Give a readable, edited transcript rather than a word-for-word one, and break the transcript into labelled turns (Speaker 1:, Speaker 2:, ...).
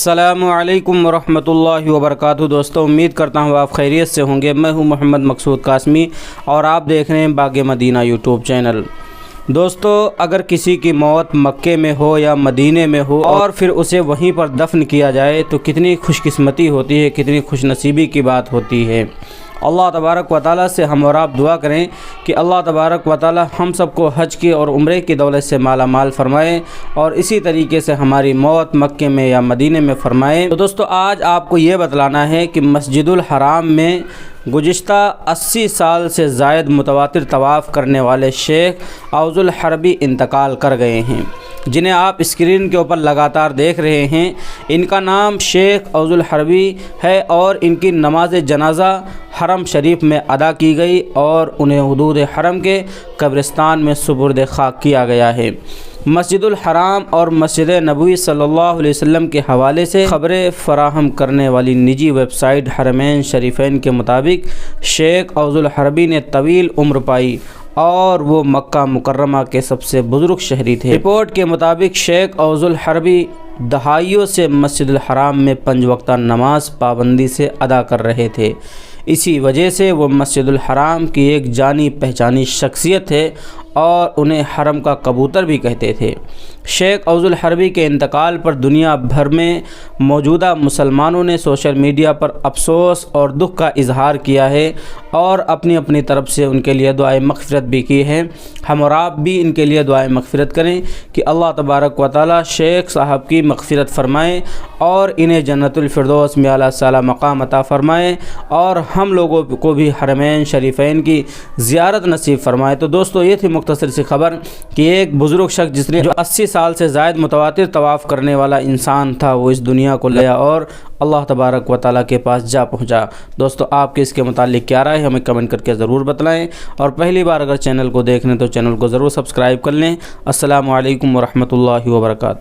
Speaker 1: السلام علیکم ورحمۃ اللہ وبرکاتہ۔ دوستو، امید کرتا ہوں آپ خیریت سے ہوں گے۔ میں ہوں محمد مقصود قاسمی اور آپ دیکھ رہے ہیں باغ مدینہ یوٹیوب چینل۔ دوستو، اگر کسی کی موت مکے میں ہو یا مدینے میں ہو اور پھر اسے وہیں پر دفن کیا جائے تو کتنی خوش قسمتی ہوتی ہے، کتنی خوش نصیبی کی بات ہوتی ہے۔ اللہ تبارک و تعالیٰ سے ہم اور آپ دعا کریں کہ اللہ تبارک و تعالیٰ ہم سب کو حج کی اور عمرے کی دولت سے مالا مال فرمائے اور اسی طریقے سے ہماری موت مکے میں یا مدینے میں فرمائے۔ تو دوستو، آج آپ کو یہ بتلانا ہے کہ مسجد الحرام میں گزشتہ 80 سال سے زائد متواتر طواف کرنے والے شیخ اوس الحربی انتقال کر گئے ہیں، جنہیں آپ اسکرین کے اوپر لگاتار دیکھ رہے ہیں۔ ان کا نام شیخ اوس الحربی ہے اور ان کی نماز جنازہ حرم شریف میں ادا کی گئی اور انہیں حدود حرم کے قبرستان میں سپرد خاک کیا گیا ہے۔ مسجد الحرام اور مسجد نبوی صلی اللہ علیہ وسلم کے حوالے سے خبریں فراہم کرنے والی نجی ویب سائٹ حرمین شریفین کے مطابق شیخ اوس الحربی نے طویل عمر پائی اور وہ مکہ مکرمہ کے سب سے بزرگ شہری تھے۔ رپورٹ کے مطابق شیخ اوس الحربی دہائیوں سے مسجد الحرام میں 5 وقتہ نماز پابندی سے ادا کر رہے تھے۔ اسی وجہ سے وہ مسجد الحرام کی ایک جانی پہچانی شخصیت ہے اور انہیں حرم کا کبوتر بھی کہتے تھے۔ شیخ اوس الحربی کے انتقال پر دنیا بھر میں موجودہ مسلمانوں نے سوشل میڈیا پر افسوس اور دکھ کا اظہار کیا ہے اور اپنی اپنی طرف سے ان کے لیے دعائے مغفرت بھی کی ہے۔ ہم اور آپ بھی ان کے لیے دعائے مغفرت کریں کہ اللہ تبارک و تعالیٰ شیخ صاحب کی مغفرت فرمائے اور انہیں جنت الفردوس میں اعلیٰ سالہ مقام عطا فرمائے اور ہم لوگوں کو بھی حرمین شریفین کی زیارت نصیب فرمائے۔ تو دوستو، یہ تھی مختصر سی خبر کہ ایک بزرگ شخص جس نے 80 سال سے زائد متواتر طواف کرنے والا انسان تھا، وہ اس دنیا کو لیا اور اللہ تبارک و تعالیٰ کے پاس جا پہنچا۔ دوستو، آپ کے اس کے متعلق کیا رائے ہمیں کمنٹ کر کے ضرور بتلائیں اور پہلی بار اگر چینل کو دیکھ لیں تو چینل کو ضرور سبسکرائب کر لیں۔ السلام علیکم ورحمۃ اللہ وبرکاتہ۔